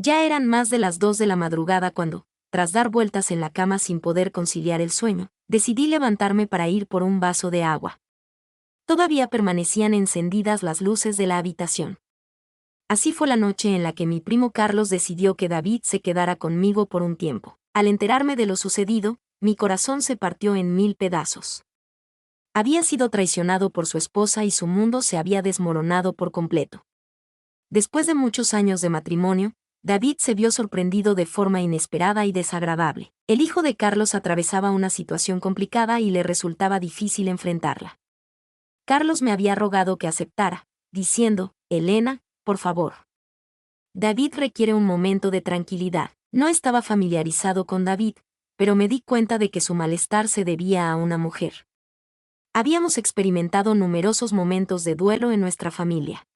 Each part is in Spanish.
Ya eran más de las 2 de la madrugada cuando, tras dar vueltas en la cama sin poder conciliar el sueño, decidí levantarme para ir por un vaso de agua. Todavía permanecían encendidas las luces de la habitación. Así fue la noche en la que mi primo Carlos decidió que David se quedara conmigo por un tiempo. Al enterarme de lo sucedido, mi corazón se partió en 1000 pedazos. Había sido traicionado por su esposa y su mundo se había desmoronado por completo. Después de muchos años de matrimonio, David se vio sorprendido de forma inesperada y desagradable. El hijo de Carlos atravesaba una situación complicada y le resultaba difícil enfrentarla. Carlos me había rogado que aceptara, diciendo: Elena, por favor. David requiere un momento de tranquilidad. No estaba familiarizado con David, pero me di cuenta de que su malestar se debía a una mujer. Habíamos experimentado numerosos momentos de duelo en nuestra familia.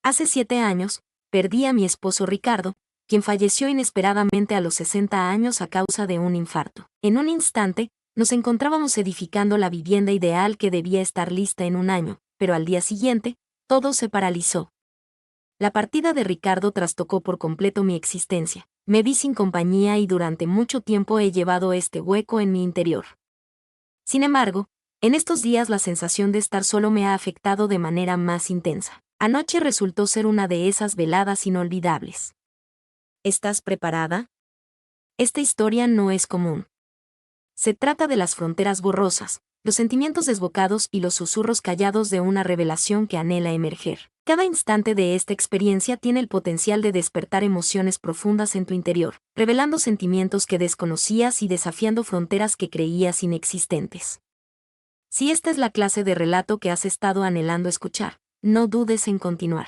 Hace 7 años, perdí a mi esposo Ricardo, quien falleció inesperadamente a los 60 años a causa de un infarto. En un instante, nos encontrábamos edificando la vivienda ideal que debía estar lista en un año, pero al día siguiente, todo se paralizó. La partida de Ricardo trastocó por completo mi existencia. Me vi sin compañía y durante mucho tiempo he llevado este hueco en mi interior. Sin embargo, en estos días la sensación de estar solo me ha afectado de manera más intensa. Anoche resultó ser una de esas veladas inolvidables. ¿Estás preparada? Esta historia no es común. Se trata de las fronteras borrosas, los sentimientos desbocados y los susurros callados de una revelación que anhela emerger. Cada instante de esta experiencia tiene el potencial de despertar emociones profundas en tu interior, revelando sentimientos que desconocías y desafiando fronteras que creías inexistentes. Si esta es la clase de relato que has estado anhelando escuchar, no dudes en continuar.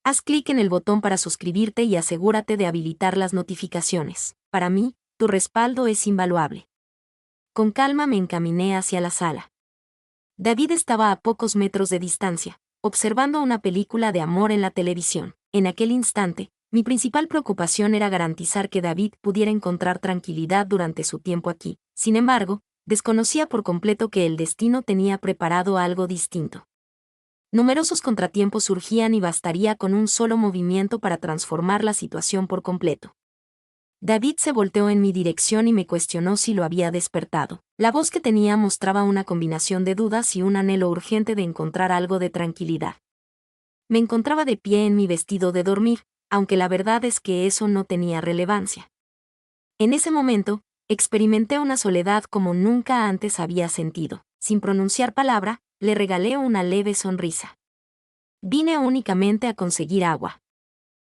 Haz clic en el botón para suscribirte y asegúrate de habilitar las notificaciones. Para mí, tu respaldo es invaluable. Con calma me encaminé hacia la sala. David estaba a pocos metros de distancia, observando una película de amor en la televisión. En aquel instante, mi principal preocupación era garantizar que David pudiera encontrar tranquilidad durante su tiempo aquí. Sin embargo, desconocía por completo que el destino tenía preparado algo distinto. Numerosos contratiempos surgían y bastaría con un solo movimiento para transformar la situación por completo. David se volteó en mi dirección y me cuestionó si lo había despertado. La voz que tenía mostraba una combinación de dudas y un anhelo urgente de encontrar algo de tranquilidad. Me encontraba de pie en mi vestido de dormir, aunque la verdad es que eso no tenía relevancia. En ese momento, experimenté una soledad como nunca antes había sentido. Sin pronunciar palabra, le regalé una leve sonrisa. Vine únicamente a conseguir agua.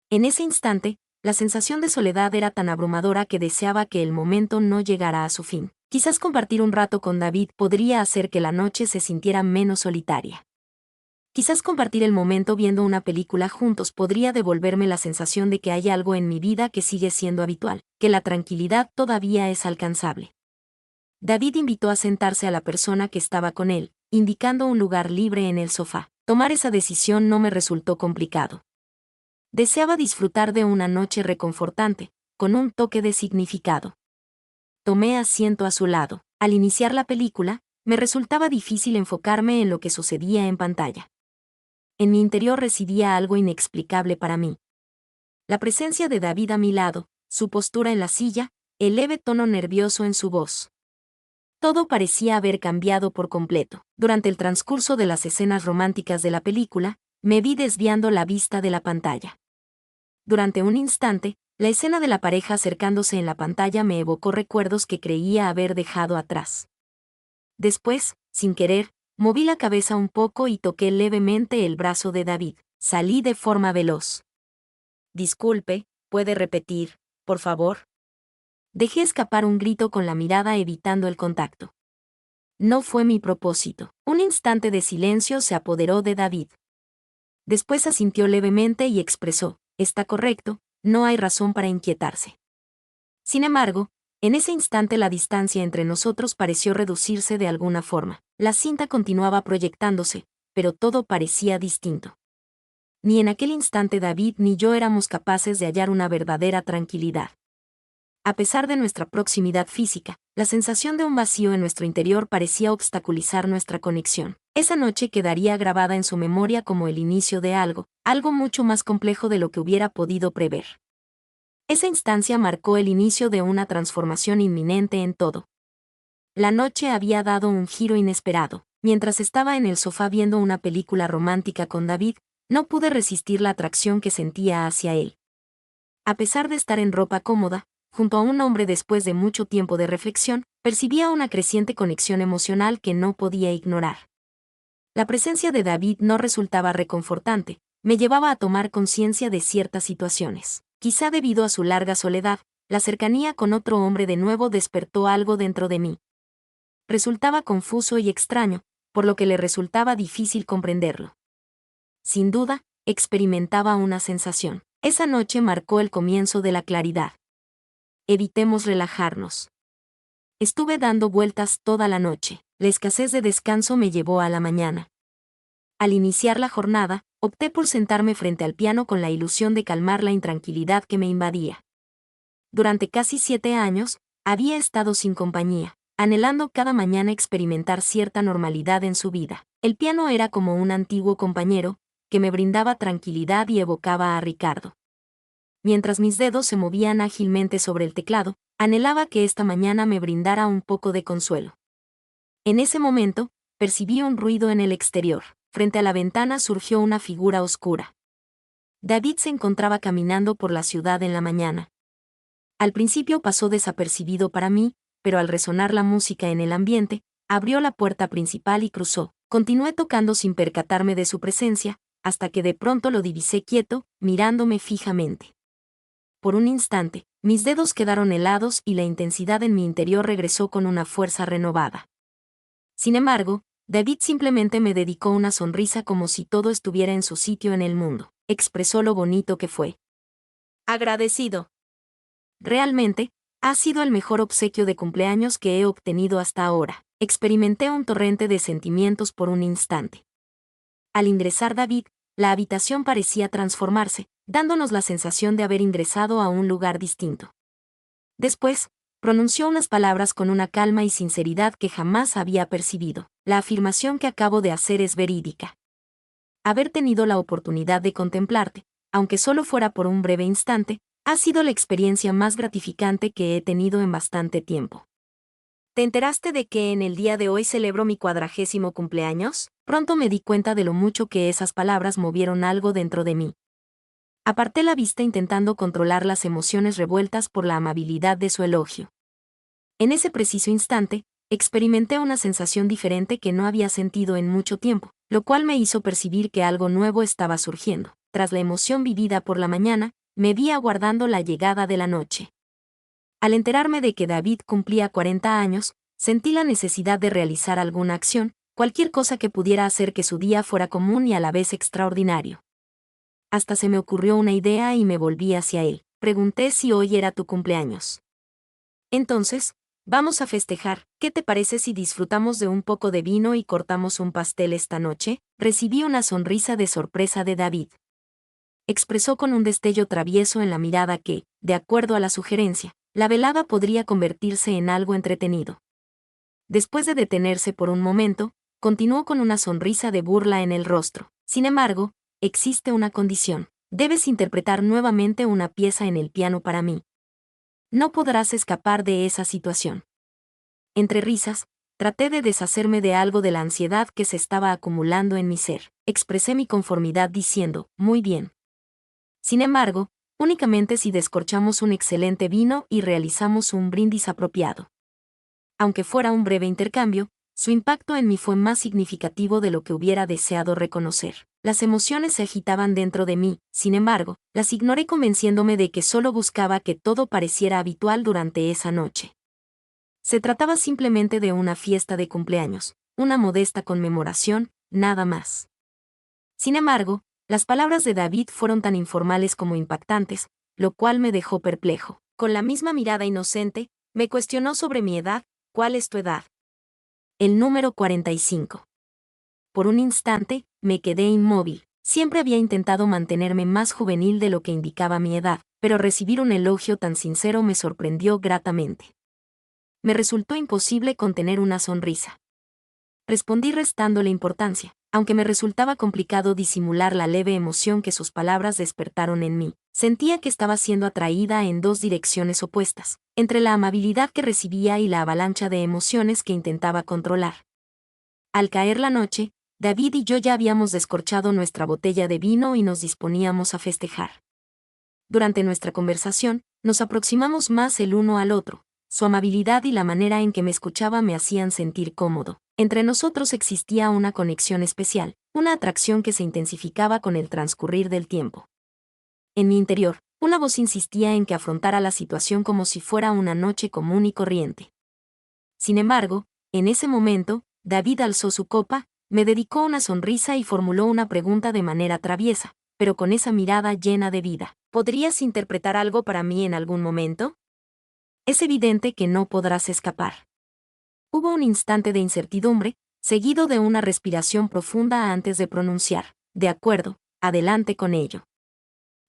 En ese instante, la sensación de soledad era tan abrumadora que deseaba que el momento no llegara a su fin. Quizás compartir un rato con David podría hacer que la noche se sintiera menos solitaria. Quizás compartir el momento viendo una película juntos podría devolverme la sensación de que hay algo en mi vida que sigue siendo habitual, que la tranquilidad todavía es alcanzable. David invitó a sentarse a la persona que estaba con él, indicando un lugar libre en el sofá. Tomar esa decisión no me resultó complicado. Deseaba disfrutar de una noche reconfortante, con un toque de significado. Tomé asiento a su lado. Al iniciar la película, me resultaba difícil enfocarme en lo que sucedía en pantalla. En mi interior residía algo inexplicable para mí. La presencia de David a mi lado, su postura en la silla, el leve tono nervioso en su voz. Todo parecía haber cambiado por completo. Durante el transcurso de las escenas románticas de la película, me vi desviando la vista de la pantalla. Durante un instante, la escena de la pareja acercándose en la pantalla me evocó recuerdos que creía haber dejado atrás. Después, sin querer, moví la cabeza un poco y toqué levemente el brazo de David. Salí de forma veloz. Disculpe, ¿puede repetir, por favor? Dejé escapar un grito con la mirada evitando el contacto. No fue mi propósito. Un instante de silencio se apoderó de David. Después asintió levemente y expresó: está correcto, no hay razón para inquietarse. Sin embargo, en ese instante la distancia entre nosotros pareció reducirse de alguna forma. La cinta continuaba proyectándose, pero todo parecía distinto. Ni en aquel instante David ni yo éramos capaces de hallar una verdadera tranquilidad. A pesar de nuestra proximidad física, la sensación de un vacío en nuestro interior parecía obstaculizar nuestra conexión. Esa noche quedaría grabada en su memoria como el inicio de algo mucho más complejo de lo que hubiera podido prever. Esa instancia marcó el inicio de una transformación inminente en todo. La noche había dado un giro inesperado. Mientras estaba en el sofá viendo una película romántica con David, no pude resistir la atracción que sentía hacia él. A pesar de estar en ropa cómoda, junto a un hombre después de mucho tiempo de reflexión, percibía una creciente conexión emocional que no podía ignorar. La presencia de David no resultaba reconfortante, me llevaba a tomar conciencia de ciertas situaciones. Quizá debido a su larga soledad, la cercanía con otro hombre de nuevo despertó algo dentro de mí. Resultaba confuso y extraño, por lo que le resultaba difícil comprenderlo. Sin duda, experimentaba una sensación. Esa noche marcó el comienzo de la claridad. Evitemos relajarnos. Estuve dando vueltas toda la noche. La escasez de descanso me llevó a la mañana. Al iniciar la jornada, opté por sentarme frente al piano con la ilusión de calmar la intranquilidad que me invadía. Durante casi 7 años, había estado sin compañía, anhelando cada mañana experimentar cierta normalidad en su vida. El piano era como un antiguo compañero, que me brindaba tranquilidad y evocaba a Ricardo. Mientras mis dedos se movían ágilmente sobre el teclado, anhelaba que esta mañana me brindara un poco de consuelo. En ese momento, percibí un ruido en el exterior. Frente a la ventana surgió una figura oscura. David se encontraba caminando por la ciudad en la mañana. Al principio pasó desapercibido para mí, pero al resonar la música en el ambiente, abrió la puerta principal y cruzó. Continué tocando sin percatarme de su presencia, hasta que de pronto lo divisé quieto, mirándome fijamente. Por un instante, mis dedos quedaron helados y la intensidad en mi interior regresó con una fuerza renovada. Sin embargo, David simplemente me dedicó una sonrisa como si todo estuviera en su sitio en el mundo. Expresó lo bonito que fue. Agradecido. Realmente, ha sido el mejor obsequio de cumpleaños que he obtenido hasta ahora. Experimenté un torrente de sentimientos por un instante. Al ingresar David, la habitación parecía transformarse, dándonos la sensación de haber ingresado a un lugar distinto. Después, pronunció unas palabras con una calma y sinceridad que jamás había percibido. La afirmación que acabo de hacer es verídica. Haber tenido la oportunidad de contemplarte, aunque solo fuera por un breve instante, ha sido la experiencia más gratificante que he tenido en bastante tiempo. ¿Te enteraste de que en el día de hoy celebro mi 40º cumpleaños? Pronto me di cuenta de lo mucho que esas palabras movieron algo dentro de mí. Aparté la vista intentando controlar las emociones revueltas por la amabilidad de su elogio. En ese preciso instante, experimenté una sensación diferente que no había sentido en mucho tiempo, lo cual me hizo percibir que algo nuevo estaba surgiendo. Tras la emoción vivida por la mañana, me vi aguardando la llegada de la noche. Al enterarme de que David cumplía 40 años, sentí la necesidad de realizar alguna acción, cualquier cosa que pudiera hacer que su día fuera común y a la vez extraordinario. Hasta se me ocurrió una idea y me volví hacia él. Pregunté si hoy era tu cumpleaños. Entonces, vamos a festejar. ¿Qué te parece si disfrutamos de un poco de vino y cortamos un pastel esta noche? Recibí una sonrisa de sorpresa de David. Expresó con un destello travieso en la mirada que, de acuerdo a la sugerencia, la velada podría convertirse en algo entretenido. Después de detenerse por un momento, continuó con una sonrisa de burla en el rostro. Sin embargo, existe una condición. Debes interpretar nuevamente una pieza en el piano para mí. No podrás escapar de esa situación. Entre risas, traté de deshacerme de algo de la ansiedad que se estaba acumulando en mi ser. Expresé mi conformidad diciendo, muy bien. Sin embargo, únicamente si descorchamos un excelente vino y realizamos un brindis apropiado. Aunque fuera un breve intercambio, su impacto en mí fue más significativo de lo que hubiera deseado reconocer. Las emociones se agitaban dentro de mí, sin embargo, las ignoré convenciéndome de que solo buscaba que todo pareciera habitual durante esa noche. Se trataba simplemente de una fiesta de cumpleaños, una modesta conmemoración, nada más. Sin embargo, las palabras de David fueron tan informales como impactantes, lo cual me dejó perplejo. Con la misma mirada inocente, me cuestionó sobre mi edad. ¿Cuál es tu edad? El número 45. Por un instante, me quedé inmóvil. Siempre había intentado mantenerme más juvenil de lo que indicaba mi edad, pero recibir un elogio tan sincero me sorprendió gratamente. Me resultó imposible contener una sonrisa. respondí restándole importancia, aunque me resultaba complicado disimular la leve emoción que sus palabras despertaron en mí. Sentía que estaba siendo atraída en dos direcciones opuestas, entre la amabilidad que recibía y la avalancha de emociones que intentaba controlar. Al caer la noche, David y yo ya habíamos descorchado nuestra botella de vino y nos disponíamos a festejar. Durante nuestra conversación, nos aproximamos más el uno al otro. Su amabilidad y la manera en que me escuchaba me hacían sentir cómodo. Entre nosotros existía una conexión especial, una atracción que se intensificaba con el transcurrir del tiempo. En mi interior, una voz insistía en que afrontara la situación como si fuera una noche común y corriente. Sin embargo, en ese momento, David alzó su copa, me dedicó una sonrisa y formuló una pregunta de manera traviesa, pero con esa mirada llena de vida. ¿Podrías interpretar algo para mí en algún momento? Es evidente que no podrás escapar. Hubo un instante de incertidumbre, seguido de una respiración profunda antes de pronunciar: de acuerdo, adelante con ello.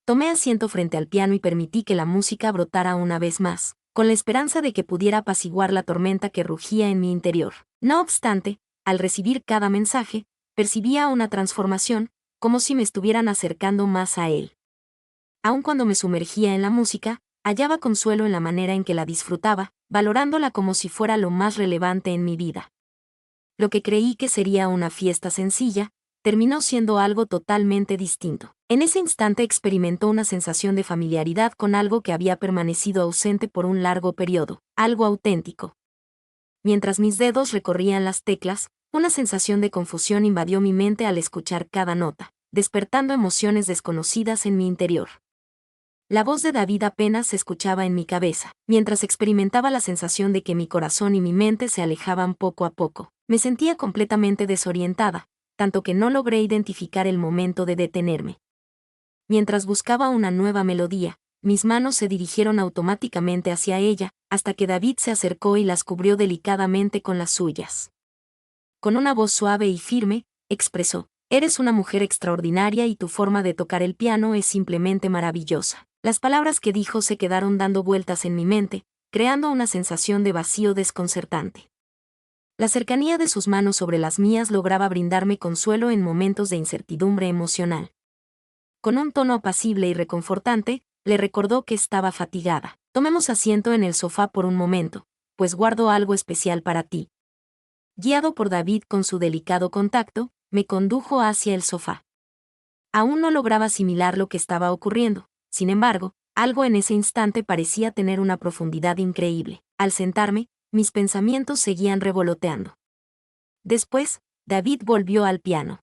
Tomé asiento frente al piano y permití que la música brotara una vez más, con la esperanza de que pudiera apaciguar la tormenta que rugía en mi interior. No obstante, al recibir cada mensaje, percibía una transformación, como si me estuvieran acercando más a él. Aun cuando me sumergía en la música, hallaba consuelo en la manera en que la disfrutaba, valorándola como si fuera lo más relevante en mi vida. Lo que creí que sería una fiesta sencilla, terminó siendo algo totalmente distinto. En ese instante experimentó una sensación de familiaridad con algo que había permanecido ausente por un largo periodo, algo auténtico. Mientras mis dedos recorrían las teclas, una sensación de confusión invadió mi mente al escuchar cada nota, despertando emociones desconocidas en mi interior. La voz de David apenas se escuchaba en mi cabeza, mientras experimentaba la sensación de que mi corazón y mi mente se alejaban poco a poco. Me sentía completamente desorientada, tanto que no logré identificar el momento de detenerme. Mientras buscaba una nueva melodía, mis manos se dirigieron automáticamente hacia ella, hasta que David se acercó y las cubrió delicadamente con las suyas. Con una voz suave y firme, expresó: «Eres una mujer extraordinaria y tu forma de tocar el piano es simplemente maravillosa». Las palabras que dijo se quedaron dando vueltas en mi mente, creando una sensación de vacío desconcertante. La cercanía de sus manos sobre las mías lograba brindarme consuelo en momentos de incertidumbre emocional. Con un tono apacible y reconfortante, le recordó que estaba fatigada. «Tomemos asiento en el sofá por un momento, pues guardo algo especial para ti». Guiado por David con su delicado contacto, me condujo hacia el sofá. Aún no lograba asimilar lo que estaba ocurriendo. Sin embargo, algo en ese instante parecía tener una profundidad increíble. Al sentarme, mis pensamientos seguían revoloteando. Después, David volvió al piano.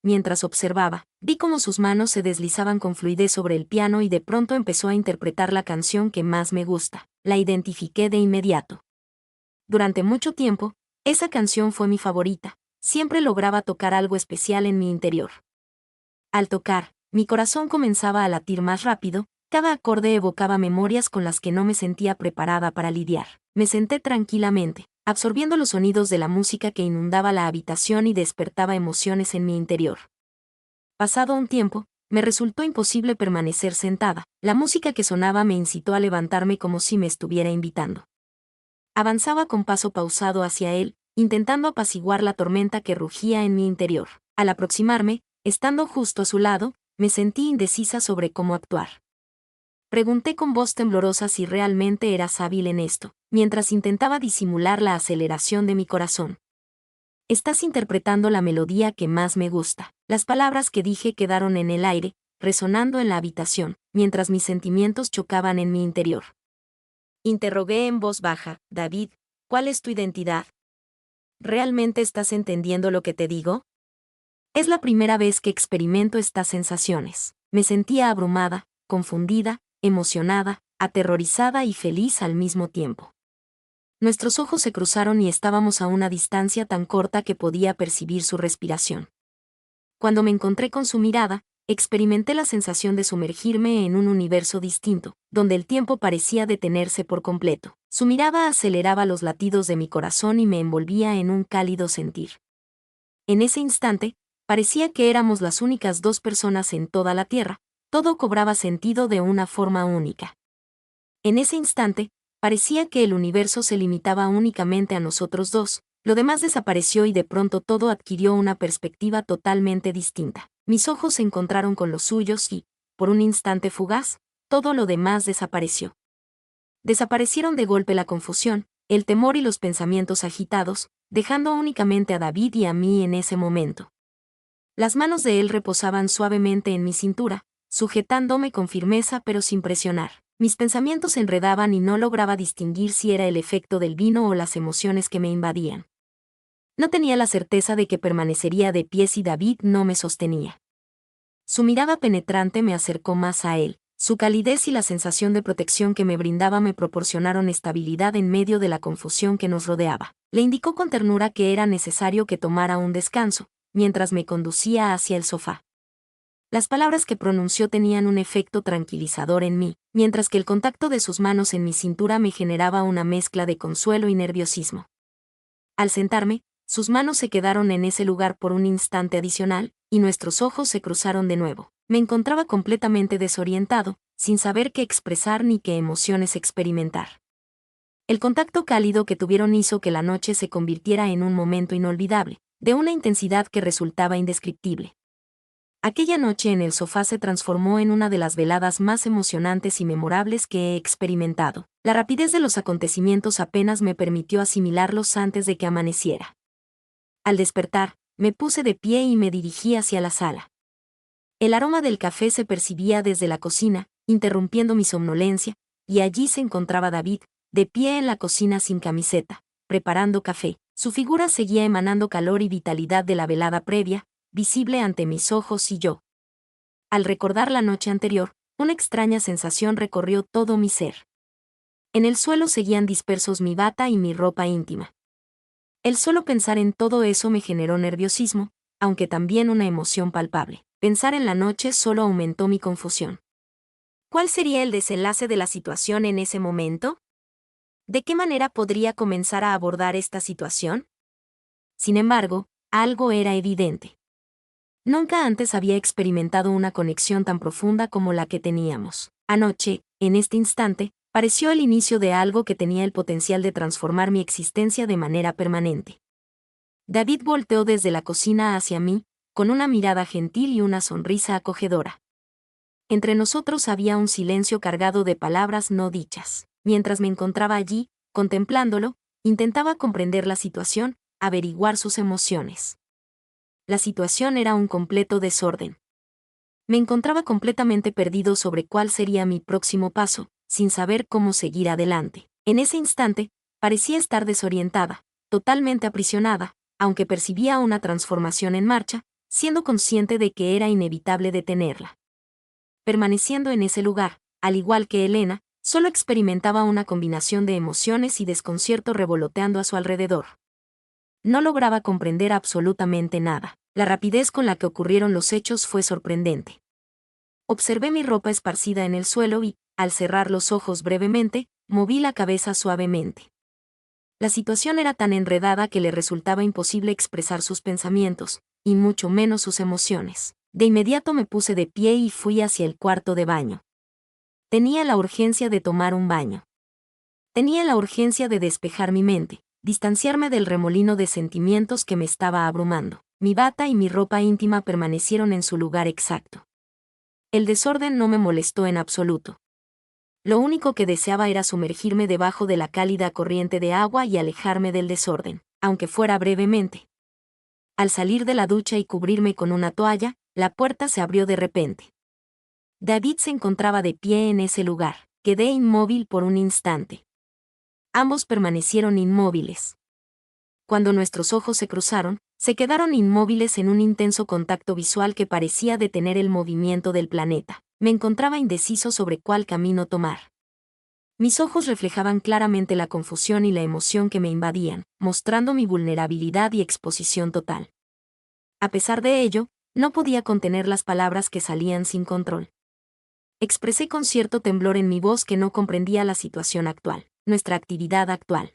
Mientras observaba, vi cómo sus manos se deslizaban con fluidez sobre el piano y de pronto empezó a interpretar la canción que más me gusta. La identifiqué de inmediato. Durante mucho tiempo, esa canción fue mi favorita. Siempre lograba tocar algo especial en mi interior. Al tocar, mi corazón comenzaba a latir más rápido, cada acorde evocaba memorias con las que no me sentía preparada para lidiar. Me senté tranquilamente, absorbiendo los sonidos de la música que inundaba la habitación y despertaba emociones en mi interior. Pasado un tiempo, me resultó imposible permanecer sentada. La música que sonaba me incitó a levantarme como si me estuviera invitando. Avanzaba con paso pausado hacia él, intentando apaciguar la tormenta que rugía en mi interior. Al aproximarme, estando justo a su lado, me sentí indecisa sobre cómo actuar. Pregunté con voz temblorosa si realmente eras hábil en esto, mientras intentaba disimular la aceleración de mi corazón. «Estás interpretando la melodía que más me gusta». Las palabras que dije quedaron en el aire, resonando en la habitación, mientras mis sentimientos chocaban en mi interior. Interrogué en voz baja: «David, ¿cuál es tu identidad? ¿Realmente estás entendiendo lo que te digo?» Es la primera vez que experimento estas sensaciones. Me sentía abrumada, confundida, emocionada, aterrorizada y feliz al mismo tiempo. Nuestros ojos se cruzaron y estábamos a una distancia tan corta que podía percibir su respiración. Cuando me encontré con su mirada, experimenté la sensación de sumergirme en un universo distinto, donde el tiempo parecía detenerse por completo. Su mirada aceleraba los latidos de mi corazón y me envolvía en un cálido sentir. En ese instante, parecía que éramos las únicas dos personas en toda la Tierra. Todo cobraba sentido de una forma única. En ese instante, parecía que el universo se limitaba únicamente a nosotros dos, Lo demás desapareció y de pronto todo adquirió una perspectiva totalmente distinta. Mis ojos se encontraron con los suyos y, por un instante fugaz, todo lo demás desapareció. Desaparecieron de golpe la confusión, el temor y los pensamientos agitados, dejando únicamente a David y a mí en ese momento. Las manos de él reposaban suavemente en mi cintura, sujetándome con firmeza pero sin presionar. Mis pensamientos se enredaban y no lograba distinguir si era el efecto del vino o las emociones que me invadían. No tenía la certeza de que permanecería de pie si David no me sostenía. Su mirada penetrante me acercó más a él. Su calidez y la sensación de protección que me brindaba me proporcionaron estabilidad en medio de la confusión que nos rodeaba. Le indicó con ternura que era necesario que tomara un descanso, mientras me conducía hacia el sofá. Las palabras que pronunció tenían un efecto tranquilizador en mí, mientras que el contacto de sus manos en mi cintura me generaba una mezcla de consuelo y nerviosismo. Al sentarme, sus manos se quedaron en ese lugar por un instante adicional, y nuestros ojos se cruzaron de nuevo. Me encontraba completamente desorientado, sin saber qué expresar ni qué emociones experimentar. El contacto cálido que tuvieron hizo que la noche se convirtiera en un momento inolvidable, de una intensidad que resultaba indescriptible. Aquella noche en el sofá se transformó en una de las veladas más emocionantes y memorables que he experimentado. La rapidez de los acontecimientos apenas me permitió asimilarlos antes de que amaneciera. Al despertar, me puse de pie y me dirigí hacia la sala. El aroma del café se percibía desde la cocina, interrumpiendo mi somnolencia, y allí se encontraba David, de pie en la cocina sin camiseta, preparando café. Su figura seguía emanando calor y vitalidad de la velada previa, visible ante mis ojos y yo. Al recordar la noche anterior, una extraña sensación recorrió todo mi ser. En el suelo seguían dispersos mi bata y mi ropa íntima. El solo pensar en todo eso me generó nerviosismo, aunque también una emoción palpable. Pensar en la noche solo aumentó mi confusión. ¿Cuál sería el desenlace de la situación en ese momento? ¿De qué manera podría comenzar a abordar esta situación? Sin embargo, algo era evidente. Nunca antes había experimentado una conexión tan profunda como la que teníamos. Anoche, en este instante, pareció el inicio de algo que tenía el potencial de transformar mi existencia de manera permanente. David volteó desde la cocina hacia mí, con una mirada gentil y una sonrisa acogedora. Entre nosotros había un silencio cargado de palabras no dichas. Mientras me encontraba allí, contemplándolo, intentaba comprender la situación, averiguar sus emociones. La situación era un completo desorden. Me encontraba completamente perdido sobre cuál sería mi próximo paso, sin saber cómo seguir adelante. En ese instante, parecía estar desorientada, totalmente aprisionada, aunque percibía una transformación en marcha, siendo consciente de que era inevitable detenerla. Permaneciendo en ese lugar, al igual que Elena, solo experimentaba una combinación de emociones y desconcierto revoloteando a su alrededor. No lograba comprender absolutamente nada. La rapidez con la que ocurrieron los hechos fue sorprendente. Observé mi ropa esparcida en el suelo y, al cerrar los ojos brevemente, moví la cabeza suavemente. La situación era tan enredada que le resultaba imposible expresar sus pensamientos, y mucho menos sus emociones. De inmediato me puse de pie y fui hacia el cuarto de baño. Tenía la urgencia de tomar un baño. Tenía la urgencia de despejar mi mente, distanciarme del remolino de sentimientos que me estaba abrumando. Mi bata y mi ropa íntima permanecieron en su lugar exacto. El desorden no me molestó en absoluto. Lo único que deseaba era sumergirme debajo de la cálida corriente de agua y alejarme del desorden, aunque fuera brevemente. Al salir de la ducha y cubrirme con una toalla, la puerta se abrió de repente. David se encontraba de pie en ese lugar. Quedé inmóvil por un instante. Ambos permanecieron inmóviles. Cuando nuestros ojos se cruzaron, se quedaron inmóviles en un intenso contacto visual que parecía detener el movimiento del planeta. Me encontraba indeciso sobre cuál camino tomar. Mis ojos reflejaban claramente la confusión y la emoción que me invadían, mostrando mi vulnerabilidad y exposición total. A pesar de ello, no podía contener las palabras que salían sin control. Expresé con cierto temblor en mi voz que no comprendía la situación actual, nuestra actividad actual.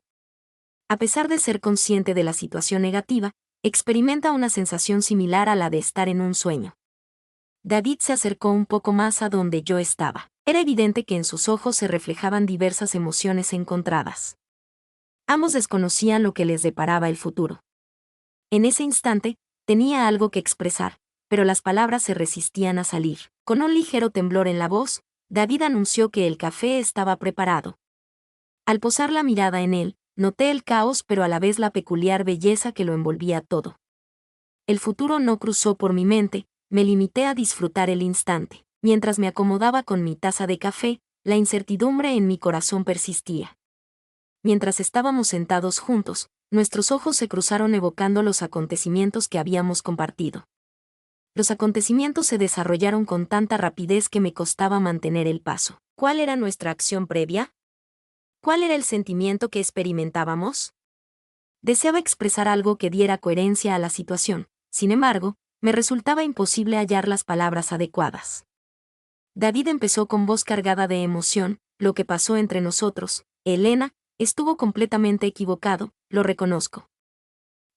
A pesar de ser consciente de la situación negativa, experimenta una sensación similar a la de estar en un sueño. David se acercó un poco más a donde yo estaba. Era evidente que en sus ojos se reflejaban diversas emociones encontradas. Ambos desconocían lo que les deparaba el futuro. En ese instante, tenía algo que expresar, pero las palabras se resistían a salir. Con un ligero temblor en la voz, David anunció que el café estaba preparado. Al posar la mirada en él, noté el caos pero a la vez la peculiar belleza que lo envolvía todo. El futuro no cruzó por mi mente, me limité a disfrutar el instante. Mientras me acomodaba con mi taza de café, la incertidumbre en mi corazón persistía. Mientras estábamos sentados juntos, nuestros ojos se cruzaron evocando los acontecimientos que habíamos compartido. Los acontecimientos se desarrollaron con tanta rapidez que me costaba mantener el paso. ¿Cuál era nuestra acción previa? ¿Cuál era el sentimiento que experimentábamos? Deseaba expresar algo que diera coherencia a la situación, sin embargo, me resultaba imposible hallar las palabras adecuadas. David empezó con voz cargada de emoción: lo que pasó entre nosotros, Elena, estuvo completamente equivocado, lo reconozco.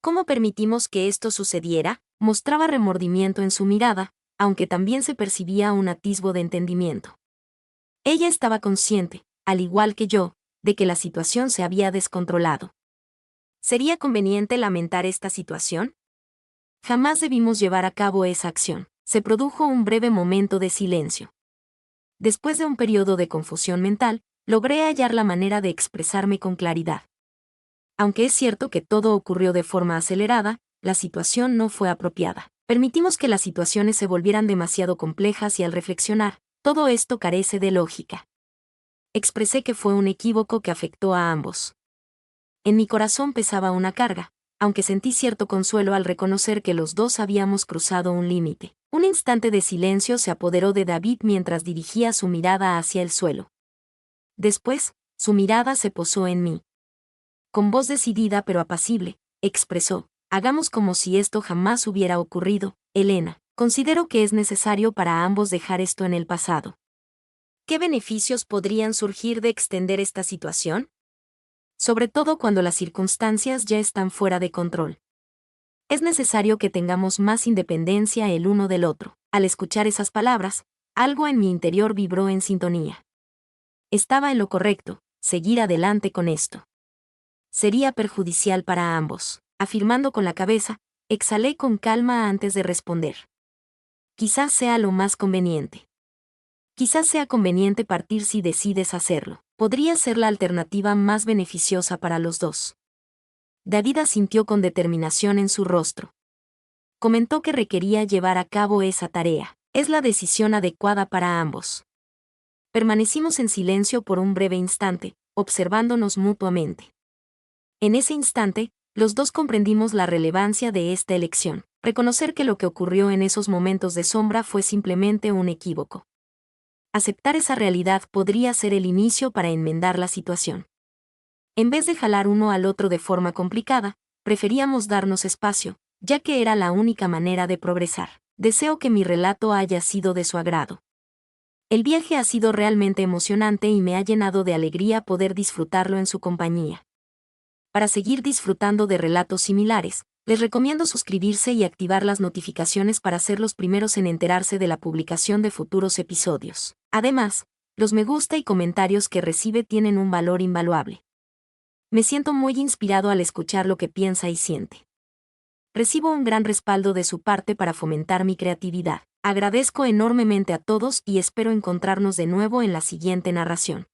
¿Cómo permitimos que esto sucediera? Mostraba remordimiento en su mirada, aunque también se percibía un atisbo de entendimiento. Ella estaba consciente, al igual que yo, de que la situación se había descontrolado. ¿Sería conveniente lamentar esta situación? Jamás debimos llevar a cabo esa acción. Se produjo un breve momento de silencio. Después de un periodo de confusión mental, logré hallar la manera de expresarme con claridad. Aunque es cierto que todo ocurrió de forma acelerada, la situación no fue apropiada. Permitimos que las situaciones se volvieran demasiado complejas y al reflexionar, todo esto carece de lógica. Expresé que fue un equívoco que afectó a ambos. En mi corazón pesaba una carga, aunque sentí cierto consuelo al reconocer que los dos habíamos cruzado un límite. Un instante de silencio se apoderó de David mientras dirigía su mirada hacia el suelo. Después, su mirada se posó en mí. Con voz decidida pero apacible, expresó: hagamos como si esto jamás hubiera ocurrido, Elena. Considero que es necesario para ambos dejar esto en el pasado. ¿Qué beneficios podrían surgir de extender esta situación? Sobre todo cuando las circunstancias ya están fuera de control. Es necesario que tengamos más independencia el uno del otro. Al escuchar esas palabras, algo en mi interior vibró en sintonía. Estaba en lo correcto, seguir adelante con esto. Sería perjudicial para ambos. Afirmando con la cabeza, exhalé con calma antes de responder. Quizás sea lo más conveniente. Quizás sea conveniente partir si decides hacerlo. Podría ser la alternativa más beneficiosa para los dos. David asintió con determinación en su rostro. Comentó que requería llevar a cabo esa tarea. Es la decisión adecuada para ambos. Permanecimos en silencio por un breve instante, observándonos mutuamente. En ese instante, los dos comprendimos la relevancia de esta elección, reconocer que lo que ocurrió en esos momentos de sombra fue simplemente un equívoco. Aceptar esa realidad podría ser el inicio para enmendar la situación. En vez de jalar uno al otro de forma complicada, preferíamos darnos espacio, ya que era la única manera de progresar. Deseo que mi relato haya sido de su agrado. El viaje ha sido realmente emocionante y me ha llenado de alegría poder disfrutarlo en su compañía. Para seguir disfrutando de relatos similares, les recomiendo suscribirse y activar las notificaciones para ser los primeros en enterarse de la publicación de futuros episodios. Además, los me gusta y comentarios que recibe tienen un valor invaluable. Me siento muy inspirado al escuchar lo que piensa y siente. Recibo un gran respaldo de su parte para fomentar mi creatividad. Agradezco enormemente a todos y espero encontrarnos de nuevo en la siguiente narración.